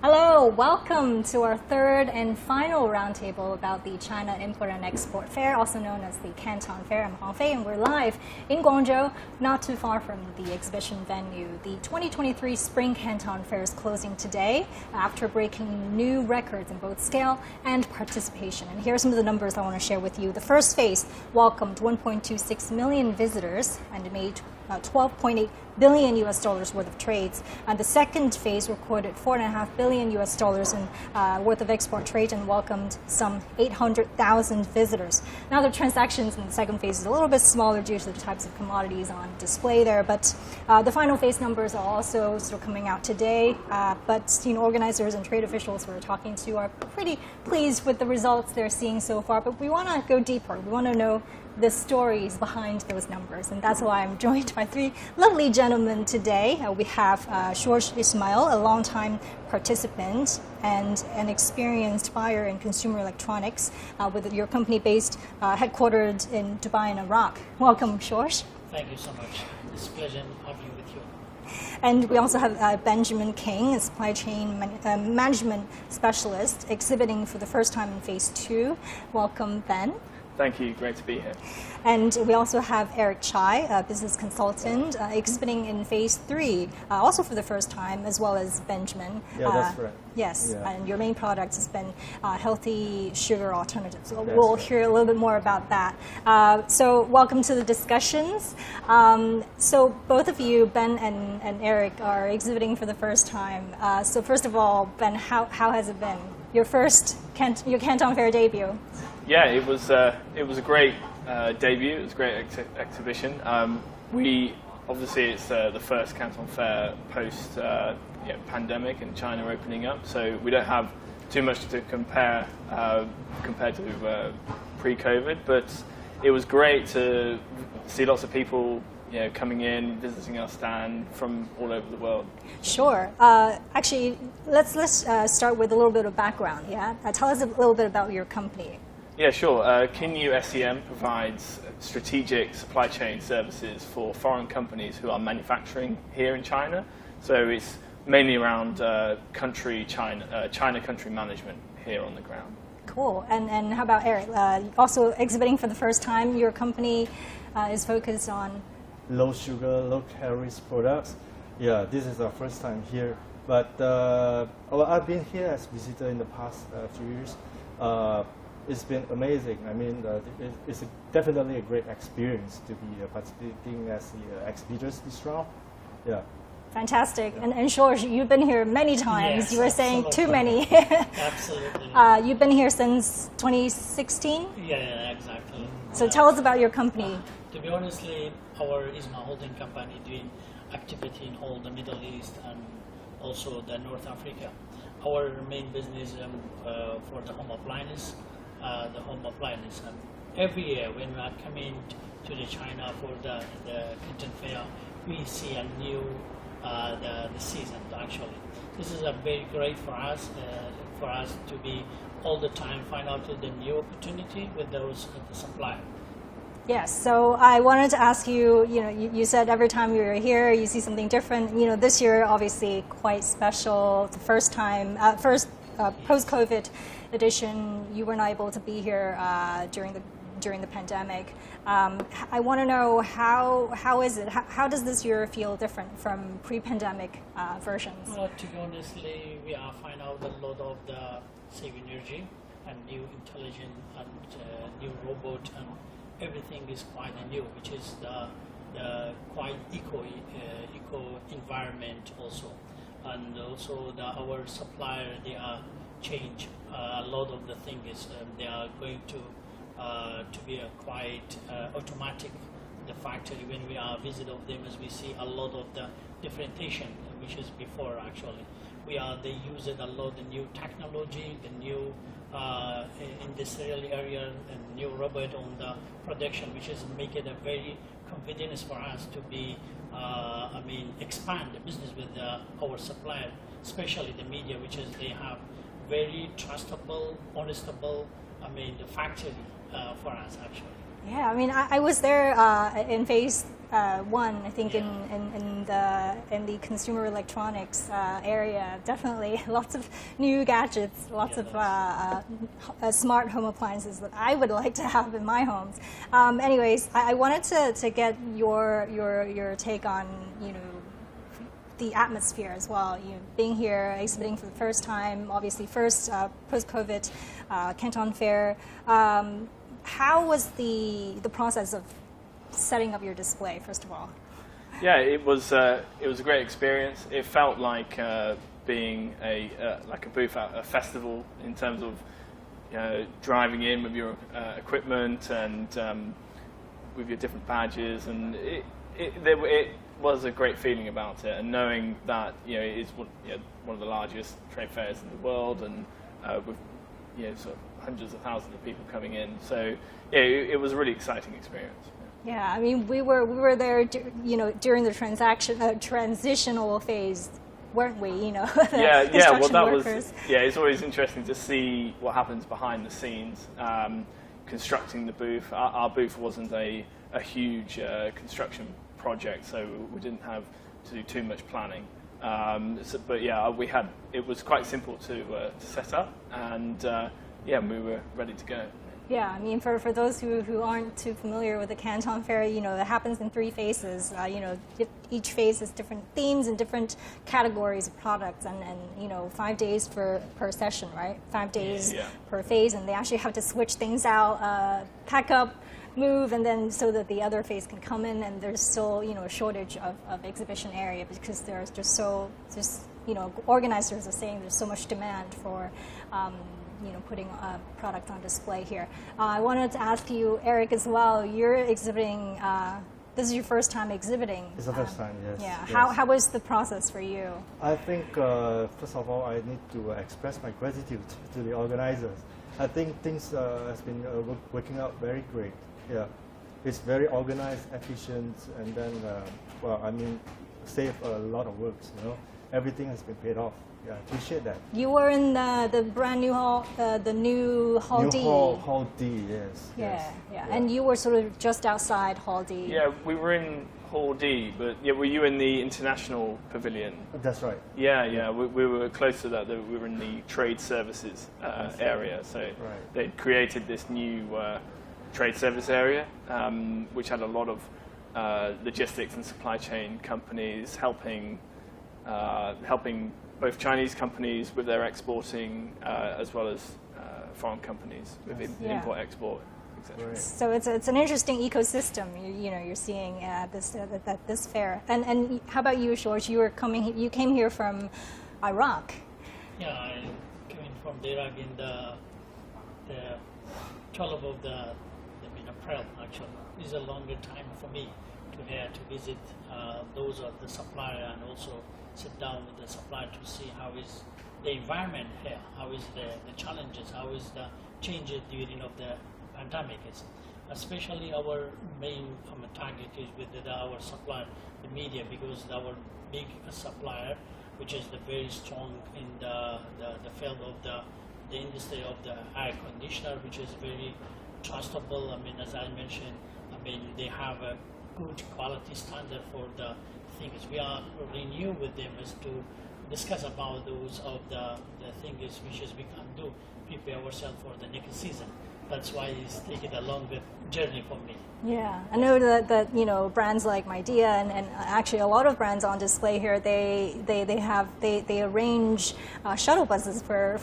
Hello, welcome to our third and final roundtable about the China Import and Export Fair, also known as the Canton Fair. I'm Hong Fei, and we're live in Guangzhou, not too far from the exhibition venue. The 2023 Spring Canton Fair is closing today after breaking new records in both scale and participation. And here are some of the numbers I want to share with you. The first phase welcomed 1.26 million visitors and made $12.8 billion worth of trades. And the second phase recorded $4.5 billion in worth of export trade and welcomed some 800,000 visitors. Now the transactions in the second phase is a little bit smaller due to the types of commodities on display there, but the final phase numbers are also sort of coming out today. But organizers and trade officials we're talking to are pretty pleased with the results they're seeing so far. But we want to go deeper. We want to know the stories behind those numbers, and that's why I'm joined by three lovely gentlemen today. We have George Ismail, a longtime participant and an experienced buyer in consumer electronics with your company based headquartered in Dubai and Iraq. Welcome, George. Thank you so much. It's a pleasure having you with you. And we also have Benjamin King, a supply chain management specialist, exhibiting for the first time in Phase 2. Welcome, Ben. Thank you. Great to be here. And we also have Eric Chai, a business consultant, exhibiting in Phase 3, also for the first time, as well as Benjamin. Yeah, that's right. Yes, yeah. And your main product has been healthy sugar alternatives. So That's we'll right. hear a little bit more about that. So welcome to the discussions. So both of you, Ben and Eric, are exhibiting for the first time. So first of all, Ben, how has it been? Your Canton Fair debut? Yeah, it was a great debut. It was a great exhibition. We obviously it's the first Canton Fair post pandemic and China opening up, so we don't have too much to compare compared to pre-COVID. But it was great to see lots of people coming in, visiting our stand from all over the world. Sure. Actually, let's start with a little bit of background. Yeah, tell us a little bit about your company. Yeah, sure. Kinyu SEM provides strategic supply chain services for foreign companies who are manufacturing here in China. So it's mainly around China country management here on the ground. Cool. And how about Eric? Also exhibiting for the first time, your company is focused on low sugar, low calories products. Yeah, this is our first time here. But I've been here as a visitor in the past few years. It's been amazing. I mean, it's definitely a great experience to be participating as the exhibitors this round. Yeah. Fantastic. Yeah. And George, you've been here many times. Yes, you were saying absolutely. Too many. Absolutely. You've been here since 2016? Yeah, exactly. So tell us about your company. To be honestly, our Isma holding company doing activity in all the Middle East and also the North Africa. Our main business for the home appliance. Every year when we are coming to the China for the Canton Fair, we see a new the season actually. This is a very great for us to be all the time find out the new opportunity with those the supply. Yes, so I wanted to ask you, you said every time you're here, you see something different. This year, obviously, quite special. The first time, post-COVID edition, you were not able to be here during the pandemic. I want to know how is it? How does this year feel different from pre-pandemic versions? Well, to be honestly, we are find out a lot of the save energy and new intelligent and new robot and everything is quite new, which is the quite eco environment also, and also our supplier they are change a lot of the things. They are going to be a quite automatic. The factory when we are visit of them, as we see a lot of the differentiation, which is before actually. They use it a lot the new technology, the new industrial area, and new robot on the production, which is make it a very convenience for us to be expand the business with our supplier, especially the media, which is they have very trustable, honestable, the factory for us actually. Yeah, I mean, I was there in phase one, I think, in the consumer electronics area. Definitely, lots of new gadgets, lots of smart home appliances that I would like to have in my homes. Anyways, I wanted to get your take on, you know, the atmosphere as well. You being here, exhibiting for the first time, obviously first post-COVID Canton Fair. How was the process of setting up your display, first of all? Yeah, it was a great experience. It felt like being like a booth at a festival in terms of, you know, driving in with your equipment and with your different badges, and it was a great feeling about it, and knowing that, you know, it's one of the largest trade fairs in the world, and with, you know, sort of hundreds of thousands of people coming in. So yeah, it was a really exciting experience. Yeah, I mean, we were there, you know, during the transitional phase, weren't we? You know, yeah. Well, that workers. was. Yeah, it's always interesting to see what happens behind the scenes, constructing the booth. Our booth wasn't a huge construction project, so we didn't have to do too much planning. But yeah, it was quite simple to set up, and yeah, we were ready to go. Yeah, I mean, for those who aren't too familiar with the Canton Fair, you know, it happens in 3 phases. You know, each phase has different themes and different categories of products, and you know, 5 days per session, right? 5 days per phase, and they actually have to switch things out, pack up, move, and then so that the other phase can come in, and there's still, you know, a shortage of exhibition area because there's just you know, organizers are saying there's so much demand for you know, putting a product on display here. I wanted to ask you, Eric, as well. You're exhibiting. This is your first time exhibiting. It's the first time, yes. Yeah. Yes. How was the process for you? I think first of all, I need to express my gratitude to the organizers. I think things has been working out very great. Yeah, it's very organized, efficient, and then well, I mean, save a lot of work. You know, everything has been paid off. Yeah, I appreciate that. You were in the brand new hall, the new Hall D. Hall D, yes. Yeah. And you were sort of just outside Hall D. Yeah, we were in Hall D, but yeah, were you in the international pavilion? That's right. Yeah, we were close to that. We were in the trade services area, so they'd created this new trade service area, which had a lot of logistics and supply chain companies helping both Chinese companies with their exporting, as well as foreign companies with import-export, etc. Right. So it's an interesting ecosystem you know you're seeing at this fair. And how about you, George? You came here from Iraq. Yeah, I came in from Iraq in the 12th of April. Actually, this is a longer time for me to visit those of the supplier, and also sit down with the supplier to see how is the environment here, how is the challenges, how is the changes during of the pandemic. Especially our main target is with our supplier, the media, because our big supplier, which is very strong in the field of the industry of the air conditioner, which is very trustable. I mean, as I mentioned, I mean, they have a good quality standard for the things. We are renewed with them as to discuss about those of the things which is we can do, prepare ourselves for the next season. That's why it's taking a longer journey for me. Yeah, I know that you know, brands like Midea and actually a lot of brands on display here, they arrange shuttle buses for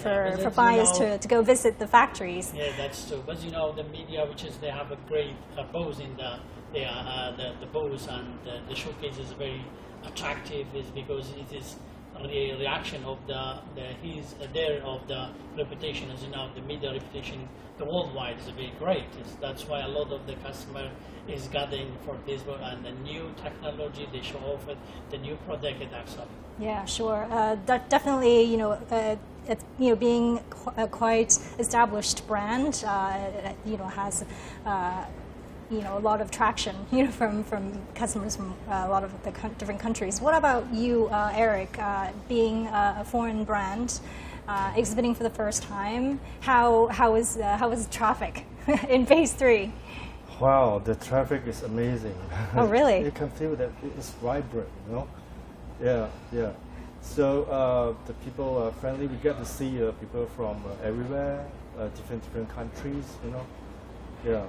buyers to go visit the factories. Yeah, that's true. But you know, the media, which is they have a great booth in the booth, and the showcase is very attractive, is because it is a reaction of the reputation, as you know, the media reputation, the worldwide is very great. That's why a lot of the customer is gathering for this, and the new technology they show off, the new product and that's all. Yeah, sure. Definitely, you know, being a quite established brand, you know, has. You know, a lot of traction, you know, from customers from a lot of the different countries. What about you, Eric? Being a foreign brand, exhibiting for the first time, how was traffic in phase 3? Wow, the traffic is amazing. Oh, really? You can feel that it's vibrant, you know? Yeah, yeah. So the people are friendly. We get to see people from everywhere, different countries, you know? Yeah.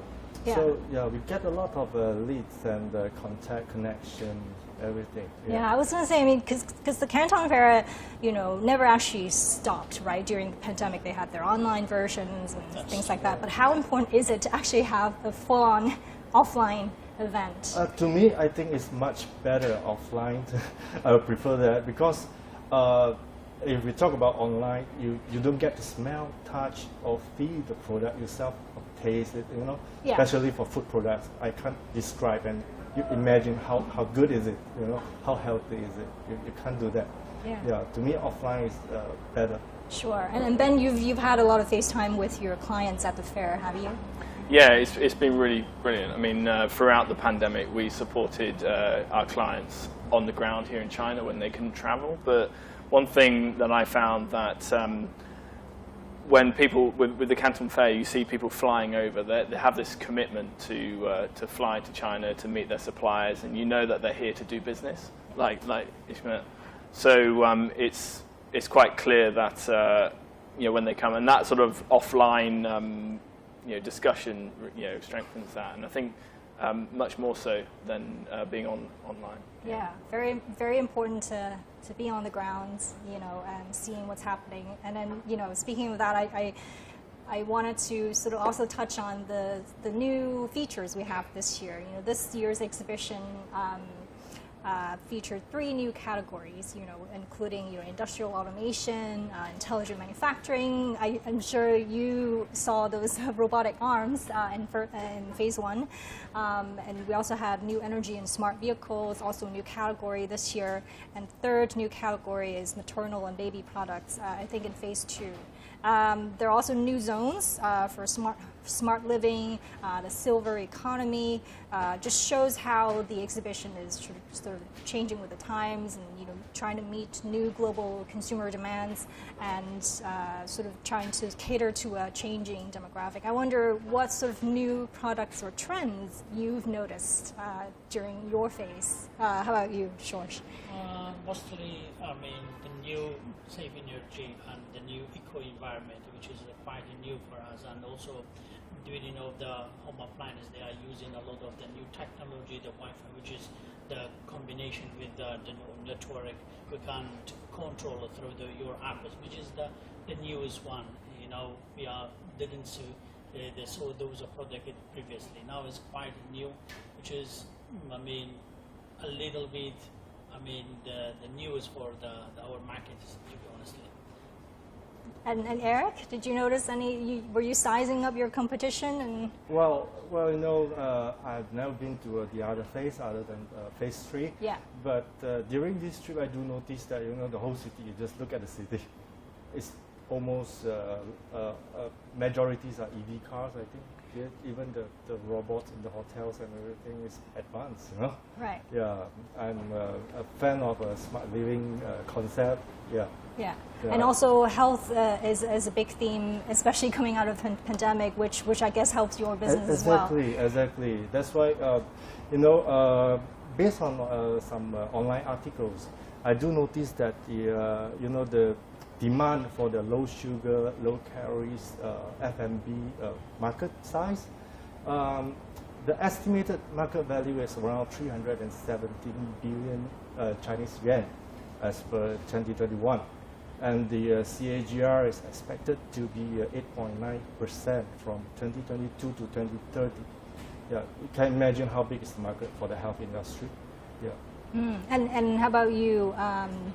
Yeah. So, yeah, we get a lot of leads and contact, connection, everything. Yeah, I was going to say, I mean, because the Canton Fair, you know, never actually stopped, right? During the pandemic, they had their online versions and things like that. But how important is it to actually have a full-on offline event? To me, I think it's much better offline. I would prefer that because if we talk about online, you don't get to smell, touch, or feel the product yourself, or taste it, you know? Yeah. Especially for food products. I can't describe and you imagine how good is it, you know? How healthy is it? You can't do that. Yeah. Yeah, to me, offline is better. Sure. And Ben, you've had a lot of FaceTime with your clients at the fair, have you? Yeah, it's been really brilliant. I mean, throughout the pandemic, we supported our clients on the ground here in China when they couldn't travel. But one thing that I found that when people, with the Canton Fair, you see people flying over, they have this commitment to fly to China to meet their suppliers, and you know that they're here to do business. So it's quite clear that you know, when they come, and that sort of offline you know, discussion, you know, strengthens that, and I think much more so than being online. Yeah, very, very important to be on the ground, you know, and seeing what's happening. And then, you know, speaking of that, I wanted to sort of also touch on the new features we have this year. You know, this year's exhibition featured 3 new categories, you know, including, you know, industrial automation, intelligent manufacturing. I'm sure you saw those robotic arms in phase 1. And we also had new energy and smart vehicles, also a new category this year. And third new category is maternal and baby products, I think in phase 2. There are also new zones for smart living, the silver economy. Just shows how the exhibition is sort of changing with the times, and, you know, trying to meet new global consumer demands, and sort of trying to cater to a changing demographic. I wonder what sort of new products or trends you've noticed during your phase. How about you, George? Mostly, I mean, the new safe energy and the new eco-environment, which is quite new for us, and also doing of the home appliances, they are using a lot of the new technology, the Wi-Fi, which is the combination with the network. We can control it through your apps, which is the newest one. You know, we didn't see they saw those products previously. Now it's quite new, which is, I mean, a little bit, I mean, the newest for our markets, to be honestly. And Eric, did you notice any? Were you sizing up your competition? And Well, you know, I've never been to the other phase other than phase 3. Yeah. But during this trip, I do notice that, you know, the whole city. You just look at the city. It's almost majorities are EV cars, I think. Yeah, even the robots in the hotels and everything is advanced, you know. right. Yeah, I'm a fan of a smart living concept. Yeah. Yeah. Yeah. And also health is a big theme, especially coming out of the pandemic, which I guess helps your business as well. Exactly. That's why, you know, based on some online articles, I do notice that the you know, the demand for the low sugar, low calories F&B market size, the estimated market value is around 317 billion Chinese yuan as per 2021. And the CAGR is expected to be 8.9% from 2022 to 2030. Yeah, you can imagine how big is the market for the health industry. Yeah. And how about you,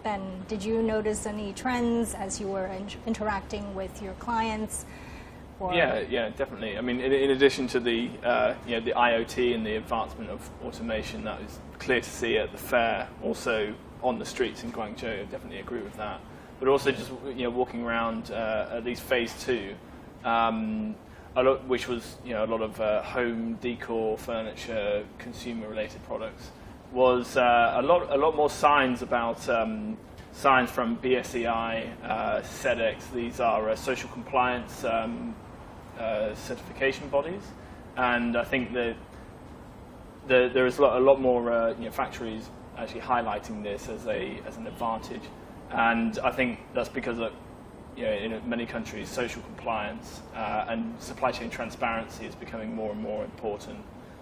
Ben? Did you notice any trends as you were interacting with your clients? Or? Yeah, definitely. I mean, in addition to the you know, the IoT and the advancement of automation, that is clear to see at the fair. Also on the streets in Guangzhou, I definitely agree with that. But also just, you know, walking around at least phase 2, a lot, which was, you know, a lot of home decor, furniture, consumer-related products, was a lot more signs about signs from BSEI, SEDEX. These are social compliance certification bodies, And I think that there is a lot more factories actually highlighting this as an advantage. And I think that's because of, in many countries, social compliance and supply chain transparency is becoming more and more important.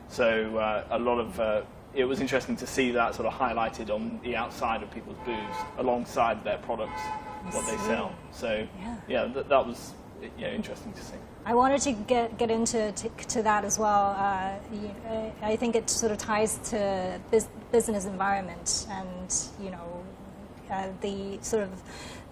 So a lot of it was interesting to see that sort of highlighted on the outside of people's booths alongside their products, what they sell. So that was interesting to see. I wanted to get into that as well. I think it sort of ties to business environment and the sort of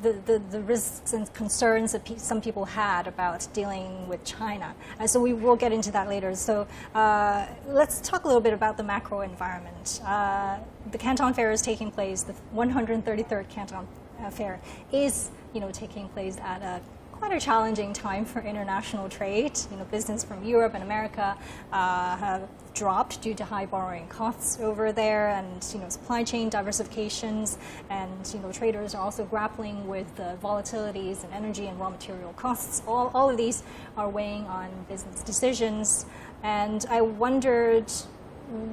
the risks and concerns that some people had about dealing with China. So we will get into that later. So let's talk a little bit about the macro environment. The Canton Fair is taking place. The 133rd Canton Fair is taking place at quite a challenging time for international trade. Business from Europe and America have dropped due to high borrowing costs over there, and supply chain diversifications, and traders are also grappling with the volatilities in energy and raw material costs. All of these are weighing on business decisions, and I wondered,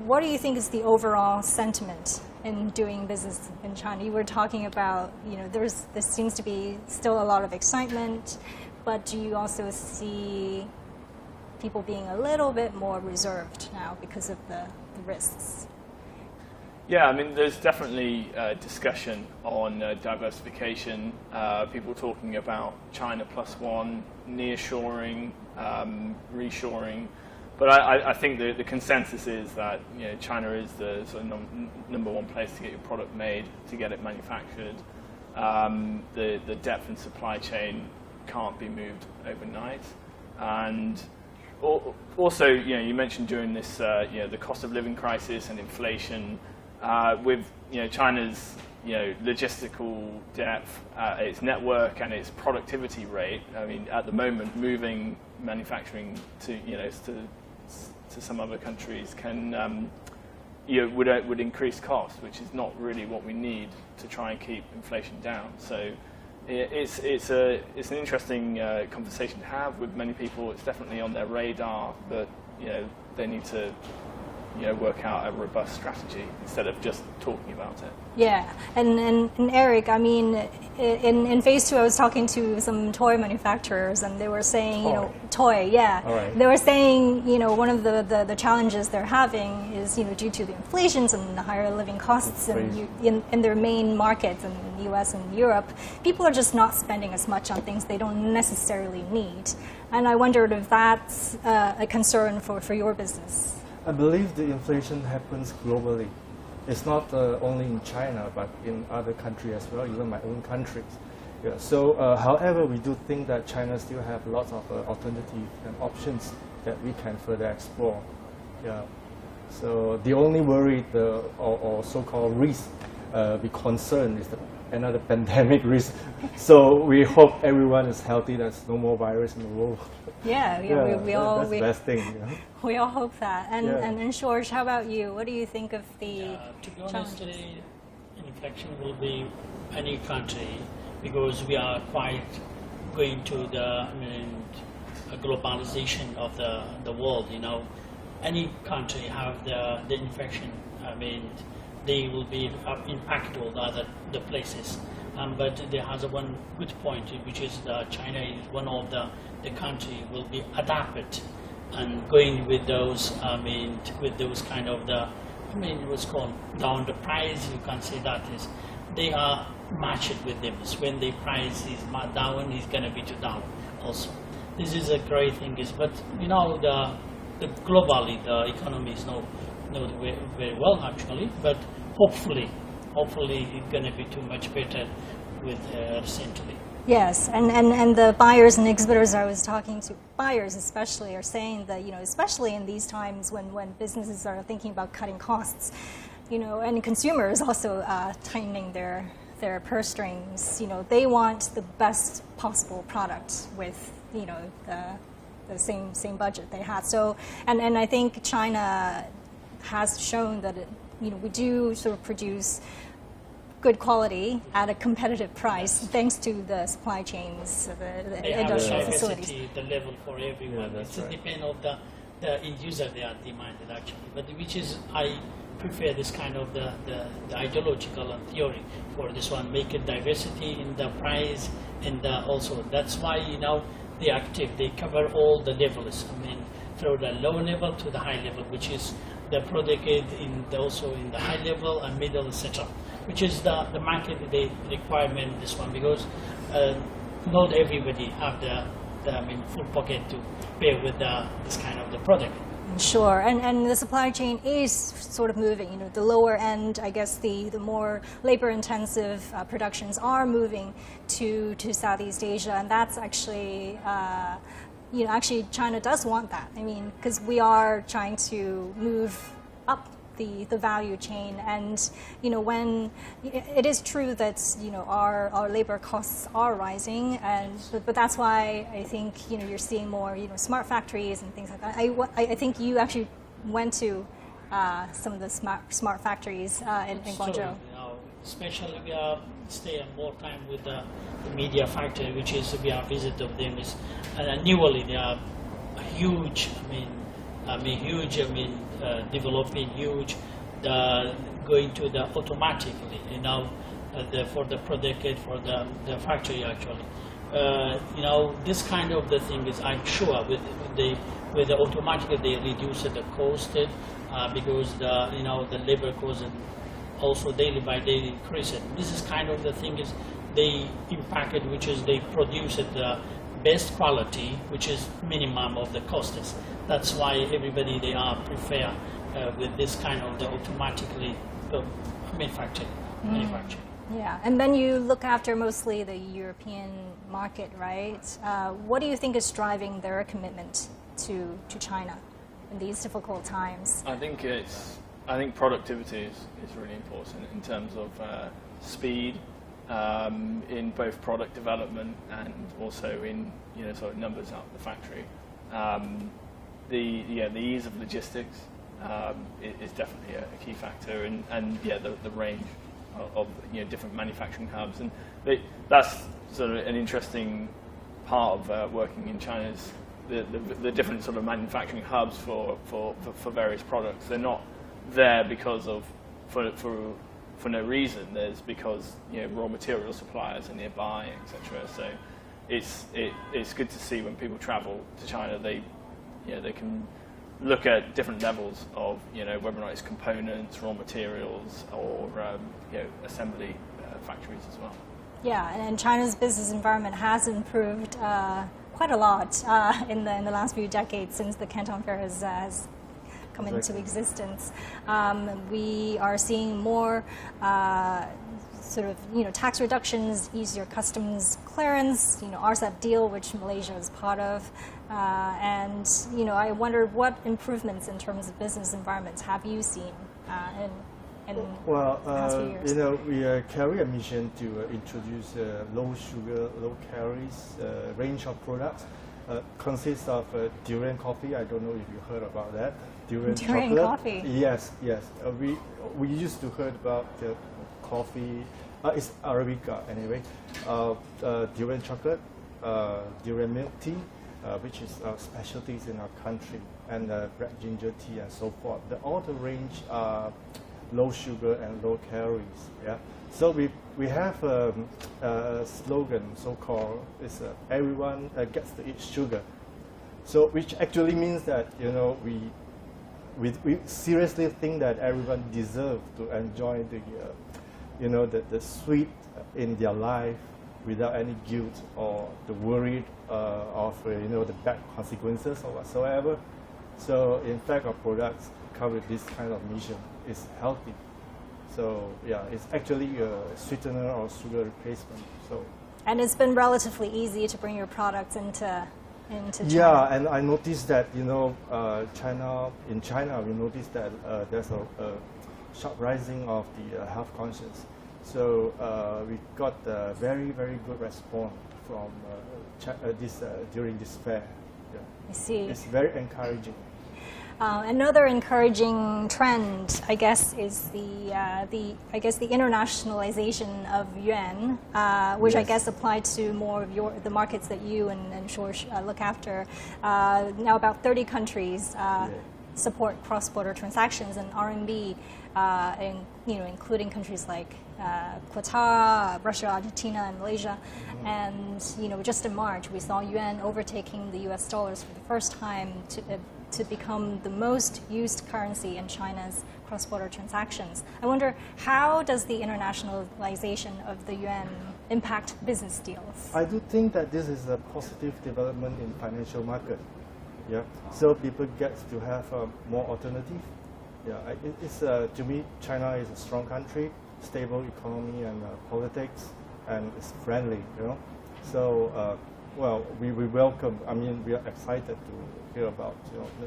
what do you think is the overall sentiment in doing business in China? You were talking about, there seems to be still a lot of excitement, but do you also see people being a little bit more reserved now because of the risks? Yeah, I mean, there's definitely discussion on diversification, people talking about China +1, nearshoring, reshoring. But I think the consensus is that China is the sort of number one place to get your product made, to get it manufactured. The depth and supply chain can't be moved overnight, and also you mentioned during this the cost of living crisis and inflation with China's logistical depth, its network and its productivity rate. I mean, at the moment, moving manufacturing to some other countries can would increase costs, which is not really what we need to try and keep inflation down. So it's an interesting conversation to have with many people. It's definitely on their radar, but they need to work out a robust strategy instead of just talking about it. Yeah, and Eric, I mean, in phase 2, I was talking to some toy manufacturers, and they were saying, toy, yeah. All right. They were saying, one of the challenges they're having is, due to the inflations and the higher living costs in their main markets in the U.S. and Europe, people are just not spending as much on things they don't necessarily need. And I wondered if that's a concern for your business. I believe the inflation happens globally. It's not only in China, but in other countries as well, even my own countries. Yeah. So, however, we do think that China still have lots of alternatives and options that we can further explore. Yeah. So the only worry or so-called risk we concern is another pandemic risk. So we hope everyone is healthy. There's no more virus in the world. Yeah, we all that's the best thing. We all hope that. And George, how about you? What do you think of the to be honest, infection will be any country, because we are quite going to the globalization of the world. Any country have the infection. They will be impacted on the places. But there has one good point, which is that China is one of the country will be adapted and going with those. With those kind of what's called down the price. You can say that is they are matched with them. So when the price is down, is going to be down also. This is a great thing. But the globally the economy is not very well actually. But hopefully it's going to be too much better with recently. Yes, and the buyers and exhibitors I was talking to, buyers especially, are saying that, especially in these times when businesses are thinking about cutting costs, and consumers also tightening their purse strings, they want the best possible product with, the same budget they had. So, and I think China has shown that we do sort of produce good quality at a competitive price, thanks to the supply chains, the industrial facilities. The level for everyone. It depends on the end user they are demanded actually, but which is I prefer this kind of the ideological and theory for this one, make it diversity in the price, and also that's why they active, they cover all the levels. I mean, from the low level to the high level, which is the product also in the high level and middle setup, which is the market the requirement this one, because not everybody have the full pocket to pay with this kind of the product. Sure, and the supply chain is sort of moving. The lower end, I guess, the more labor-intensive productions are moving to Southeast Asia, and that's actually, actually China does want that. I mean, because we are trying to move up the value chain, and when it is true that our labor costs are rising, but that's why I think you're seeing more smart factories and things like that. I think you actually went to some of the smart factories in Guangzhou. Especially we are staying more time with the media factory, which is we are visit of them is annually they are huge. Developing huge, going to the automatically, for the product for the factory actually. This kind of the thing is, I'm sure with the automatic they reduce the cost because the labor cost and also daily by day increase it. This is kind of the thing is they impact it, which is they produce it the best quality, which is minimum of the costs. That's why everybody they are prefer with this kind of the automatically manufacturing. Yeah, and then you look after mostly the European market, right? What do you think is driving their commitment to China in these difficult times? I think productivity is really important in terms of speed in both product development and also in sort of numbers out of the factory. The ease of logistics is definitely a key factor, and the range of different manufacturing hubs, and that's sort of an interesting part of working in China is the different sort of manufacturing hubs for various products. They're not there because of for no reason. There's because raw material suppliers are nearby, etc. So it's good to see when people travel to China, they can look at different levels of whether or not it's components, raw materials, or assembly factories as well. Yeah, and China's business environment has improved quite a lot in the last few decades since the Canton Fair has come into existence. We are seeing more sort of tax reductions, easier customs clearance, RCEP deal, which Malaysia is part of, and I wonder what improvements in terms of business environments have you seen in the past few years? We carry a mission to introduce low sugar, low calories range of products. Consists of durian coffee. I don't know if you heard about that. Durian chocolate. Coffee. Yes. We used to heard about the coffee. It's Arabica anyway. Durian chocolate, durian milk tea, which is specialties in our country, and black ginger tea and so forth. All the range are low sugar and low calories. Yeah. So we have a slogan, so-called, is everyone gets to eat sugar. So which actually means that we seriously think that everyone deserves to enjoy the sweet in their life without any guilt or the worry of the bad consequences or whatsoever. So in fact, our products cover this kind of mission. It's healthy. So yeah, it's actually a sweetener or sugar replacement. So. And it's been relatively easy to bring your products into China. Yeah, and I noticed that in China we noticed that there's a sharp rising of the health conscious. So we got a very good response from during this fair. Yeah. I see. It's very encouraging. Another encouraging trend, I guess, is the internationalization of yuan, which I Yes. guess applied to more of the markets that you and George look after. Now about 30 countries support cross-border transactions, and RMB, including countries like Qatar, Russia, Argentina, and Malaysia. And just in March, we saw yuan overtaking the U.S. dollars for the first time to become the most used currency in China's cross-border transactions. I wonder, how does the internationalization of the yuan impact business deals? I do think that this is a positive development in financial market. Yeah, so people get to have more alternative. Yeah, to me, China is a strong country, stable economy and politics, and it's friendly. So we welcome. I mean, we are excited to hear about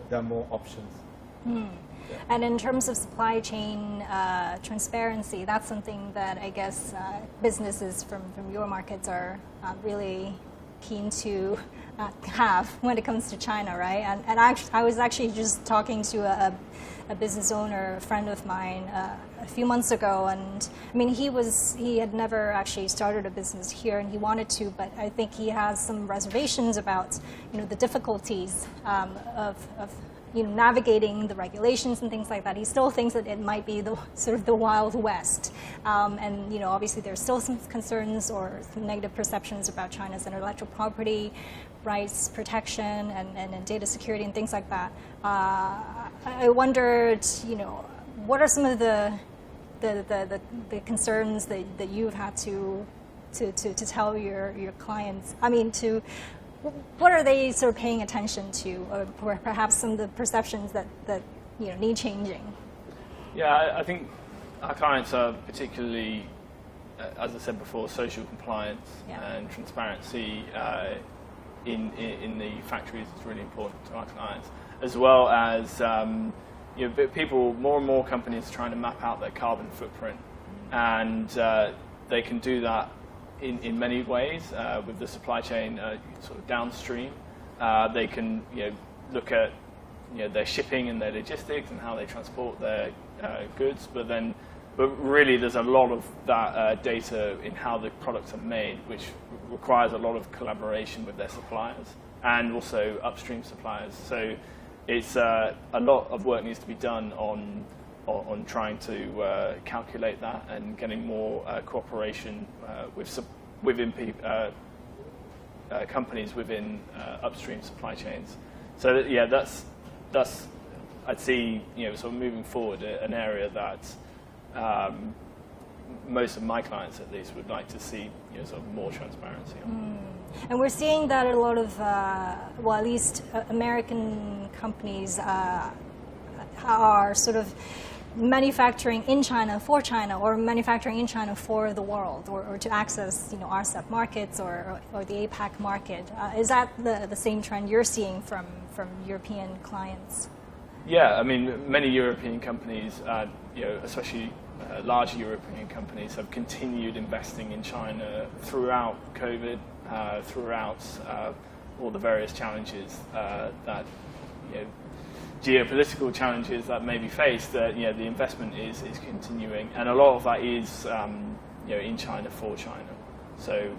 there are more options. Yeah. And in terms of supply chain transparency, that's something that I guess businesses from your markets are really keen to have when it comes to China, right? And I was actually just talking to a business owner, a friend of mine, a few months ago, and I mean he had never actually started a business here, and he wanted to, but I think he has some reservations about the difficulties of navigating the regulations and things like that. He still thinks that it might be the sort of the Wild West, and obviously there's still some concerns or some negative perceptions about China's intellectual property rights protection and data security and things like that. I wondered, what are some of the concerns that you've had to tell your clients? I mean, what are they sort of paying attention to, or perhaps some of the perceptions that need changing? Yeah, I think our clients are particularly, as I said before, social compliance and transparency in the factories is really important to our clients, as well as people, more and more companies are trying to map out their carbon footprint, and they can do that in many ways with the supply chain sort of downstream. They can look at their shipping and their logistics and how they transport their goods, but really there's a lot of that data in how the products are made, which requires a lot of collaboration with their suppliers and also upstream suppliers. So it's a lot of work needs to be done on trying to calculate that and getting more cooperation within companies within upstream supply chains. So that's I'd see sort of moving forward an area that most of my clients at least would like to see sort of more transparency on. And we're seeing that a lot of at least American companies are sort of manufacturing in China for China, or manufacturing in China for the world, or to access RCEP markets or the APAC market. Is that the same trend you're seeing from European clients? Yeah, I mean, many European companies, especially larger European companies, have continued investing in China throughout COVID, throughout all the various challenges that geopolitical challenges that may be faced. The investment is continuing, and a lot of that is in China for China. So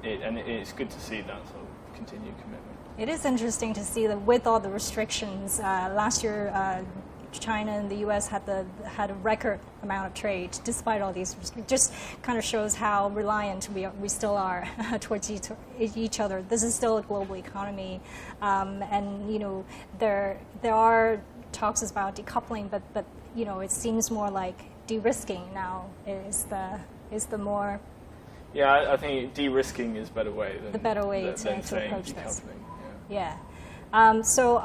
it's good to see that sort of continued commitment. It is interesting to see that with all the restrictions, last year China and the U.S. had a record amount of trade despite all these restrictions. Just kind of shows how reliant we still are towards each other. This is still a global economy, and there are talks about decoupling, but it seems more like de-risking now is the more. Yeah, I think de-risking is a better way than the better way than to saying approach this. Yeah. So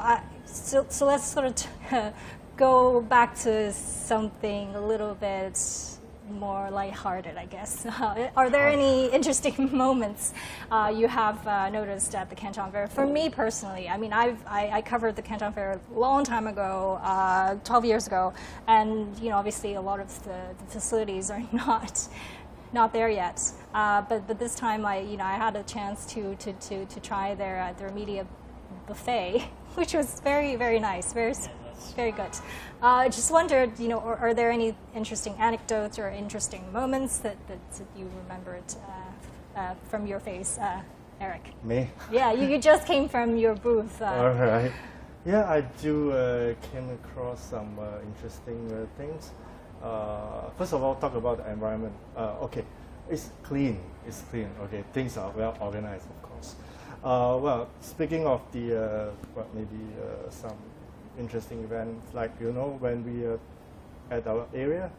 let's sort of go back to something a little bit more lighthearted, I guess. Are there any interesting moments you have noticed at the Canton Fair? For me personally, I mean, I covered the Canton Fair a long time ago, 12 years ago, and obviously a lot of the facilities are not there yet. But this time I had a chance to try their media buffet, which was very, very nice. Very good. I just wondered, are there any interesting anecdotes or interesting moments that you remembered from your face, Eric? Me? Yeah, you just came from your booth. All right. Yeah, I do came across some interesting things. First of all, talk about the environment. Okay, it's clean. It's clean. Okay, things are well organized, of course. Well, speaking of the maybe some interesting events, like when we at our area,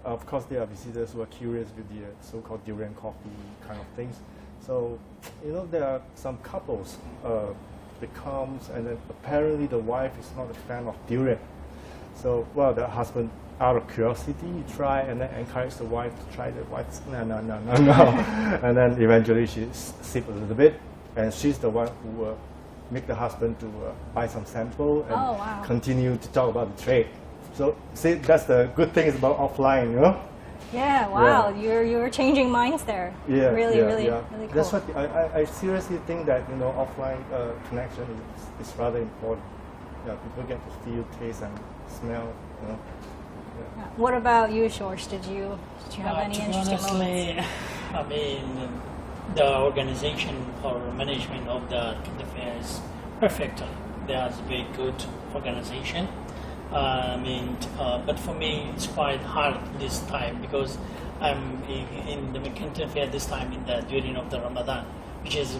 of course there are visitors who are curious with the so-called durian coffee kind of things. So there are some couples that comes, and then apparently the wife is not a fan of durian. So well, the husband, out of curiosity, try and then encourage the wife to try. The wife, no, and then eventually she sipped a little bit, and she's the one who make the husband to buy some sample and continue to talk about the trade. So see, that's the good thing about offline, Yeah, wow, yeah. You're changing minds there. Yeah, really yeah. Cool. That's what I seriously think that offline connection is rather important. Yeah, people get to feel, taste, and smell. Yeah. What about you, George? Did you have any interesting moments? I mean, the organization or management of the Canton Fair is perfect. There's a very good organization. But for me, it's quite hard this time because I'm in the Canton Fair this time during of the Ramadan, which is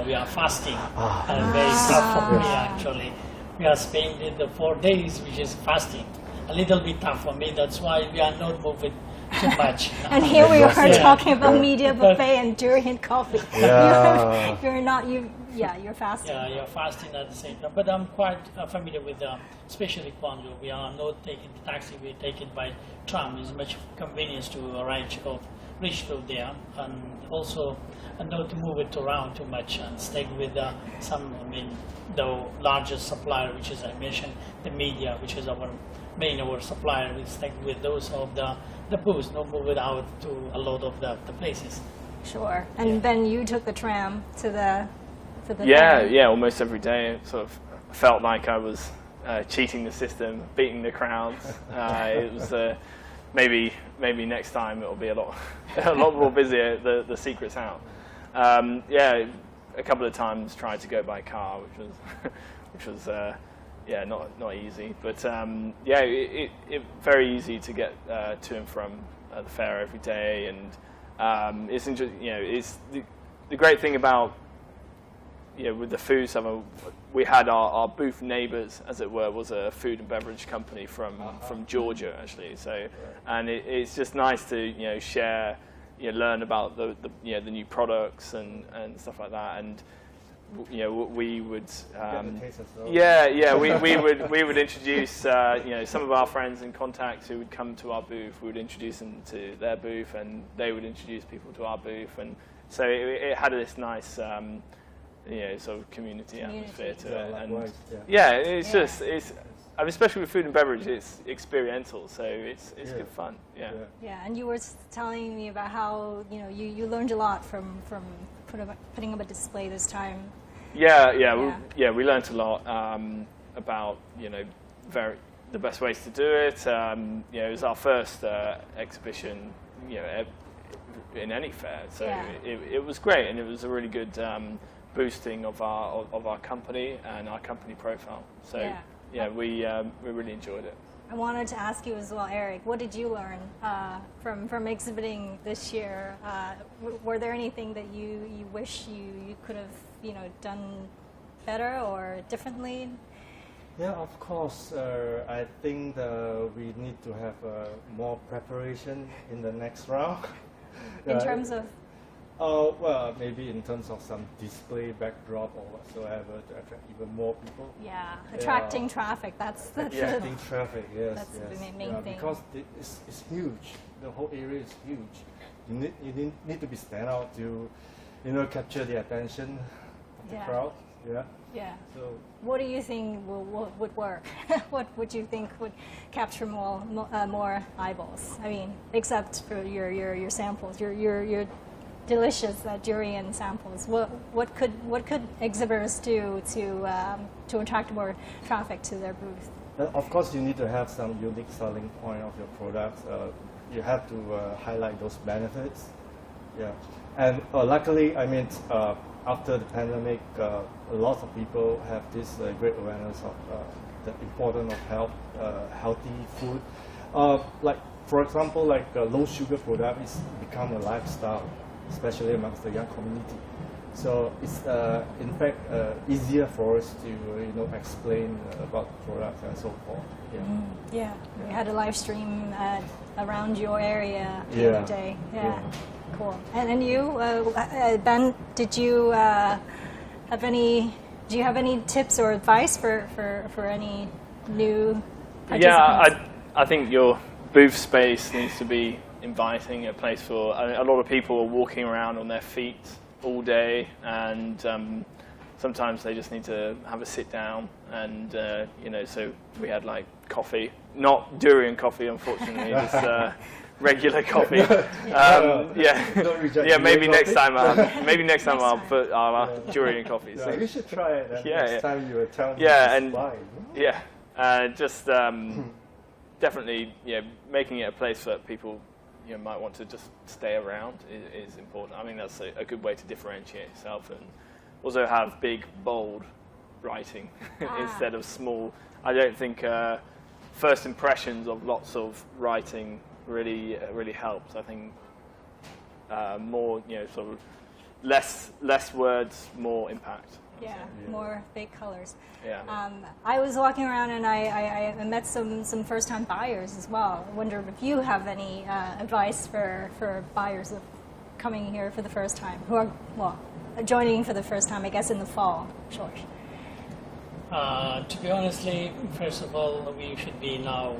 we are fasting, and very tough for me actually. We are spending the 4 days, which is fasting. A little bit tough for me. That's why we are not moving too much. And here we are talking about media buffet and durian coffee. Yeah. You're fasting. Yeah, you're fasting at the same time. But I'm quite familiar with, especially Guangzhou. We are not taking the taxi. We take it by tram. It's much convenience to reach to there, and also not to move it around too much and stay with the largest supplier, which is I mentioned the media, which is our supplier. We stay with those of the booths, not move it out to a lot of the places. Sure. And then you took the tram to the yeah, almost every day. It sort of felt like I was cheating the system, beating the crowds. It was maybe next time it'll be a lot more busier. The secret's out. Yeah, a couple of times tried to go by car, which was not easy. But yeah, it very easy to get to and from the fair every day, and it's interesting. It's the great thing about with the food stuff. We had our booth neighbours, as it were, was a food and beverage company from Georgia actually. So, and it's just nice to share, learn about the new products and stuff like that. And we would we would introduce some of our friends and contacts who would come to our booth. We would introduce them to their booth, and they would introduce people to our booth, and so it had this nice sort of community atmosphere to it. And it's just especially with food and beverage, it's experiential, so it's good fun. Yeah, and you were telling me about how you learned a lot from putting up a display this time. We learned a lot about the best ways to do it. It was our first exhibition in any fair, so it was great, and it was a really good boosting of our company and our company profile. So we really enjoyed it. I wanted to ask you as well, Eric, what did you learn from exhibiting this year? Were there anything that you wish you could have done better or differently? Yeah, of course. I think we need to have more preparation in the next round. In terms of? Well, maybe in terms of some display backdrop or whatsoever to attract even more people. Yeah, attracting traffic. That's attracting traffic. Yes, that's the main thing. Because it's huge. The whole area is huge. You need to be stand out to, capture the attention of the crowd. Yeah. Yeah. So, what do you think would work? What would you think would capture more eyeballs? I mean, except for your samples, your delicious durian samples. What could exhibitors do to attract more traffic to their booth? Of course, you need to have some unique selling point of your products. You have to highlight those benefits. Yeah, and luckily, I mean, after the pandemic, a lot of people have this great awareness of the importance of healthy food. Like for example, like low sugar product is become a lifestyle, especially amongst the young community. So it's in fact easier for us to explain about the products and so forth. Yeah. We had a live stream around your area the other day. Yeah. Cool. And you, Ben, did you have any? Do you have any tips or advice for any new participants? Yeah, I think your booth space needs to be inviting, a place for. A lot of people are walking around on their feet all day, and sometimes they just need to have a sit down. And so we had like coffee, not durian coffee, unfortunately, just regular coffee. Maybe next time I'll put durian coffee. Yeah, you should try it. Next time you tell me. Definitely, making it a place that people might want to just stay around is important. I mean, that's a good way to differentiate yourself, and also have big, bold writing instead of small. I don't think first impressions of lots of writing really helps. I think more, sort of less words, more impact. Yeah, more big colors. Yeah. I was walking around and I met some first-time buyers as well. I wonder if you have any advice for buyers of coming here for the first time, who are joining for the first time, I guess, in the fall. George. To be honestly, first of all, we should be now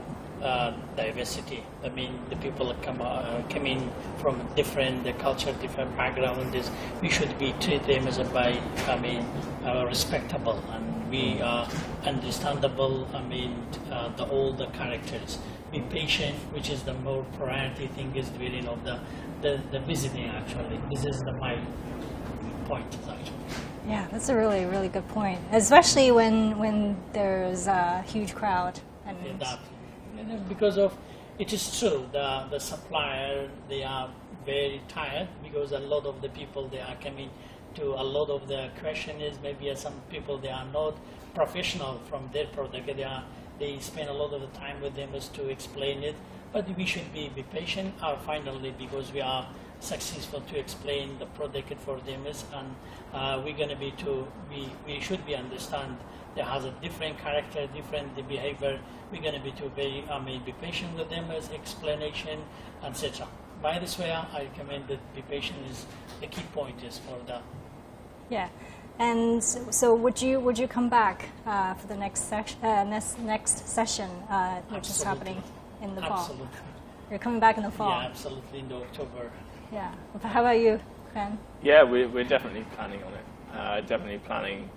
diversity. I mean, the people coming from different culture, different backgrounds. We should be treat them as respectable, and we are understandable. I mean, all the characters. Be patient, which is the more priority thing is during of the visiting. Actually, this is my point actually. Yeah, that's a really, really good point, especially when there's a huge crowd. Because of it is true, the supplier, they are very tired because a lot of the people they are coming to a lot of the question is maybe some people they are not professional from their product. They spend a lot of the time with them as to explain it, but we should be patient. Finally, because we are successful to explain the product for them and we're going to be we should be understand there has a different character, different behavior. We're going to be be patient with them as explanation, etc. By this way, I recommend that be patient is the key point is for that. Yeah, and so would you come back for the next session, which is happening in the fall? Absolutely. You're coming back in the fall. Yeah, absolutely in October. Yeah. How about you, Ben? Yeah, we're definitely planning on it. Definitely planning.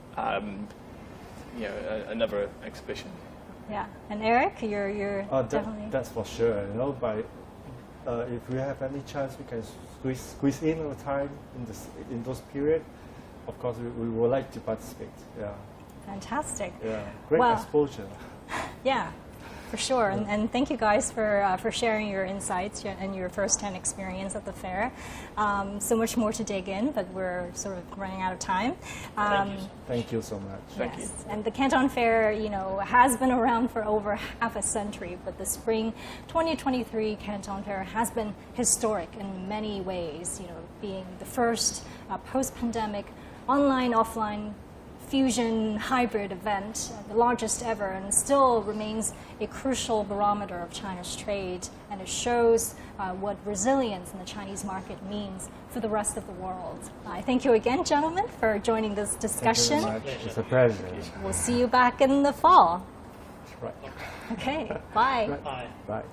Another exhibition. Yeah, and Eric, you're definitely. That's for sure. If we have any chance, we can squeeze in our time in those periods. Of course, we would like to participate. Yeah. Fantastic. Yeah, great exposure. Yeah, for sure. And thank you guys for sharing your insights and your first-hand experience at the fair. So much more to dig in, but we're sort of running out of time. Thank you so much. Thank you. And the Canton Fair, has been around for over half a century, but the spring 2023 Canton Fair has been historic in many ways. Being the first post-pandemic online-offline fusion hybrid event, the largest ever, and still remains a crucial barometer of China's trade, and it shows what resilience in the Chinese market means for the rest of the world. I thank you again, gentlemen, for joining this discussion. Thank you very much. It's a pleasure. We'll see you back in the fall. That's right. Okay, bye. Bye. Bye.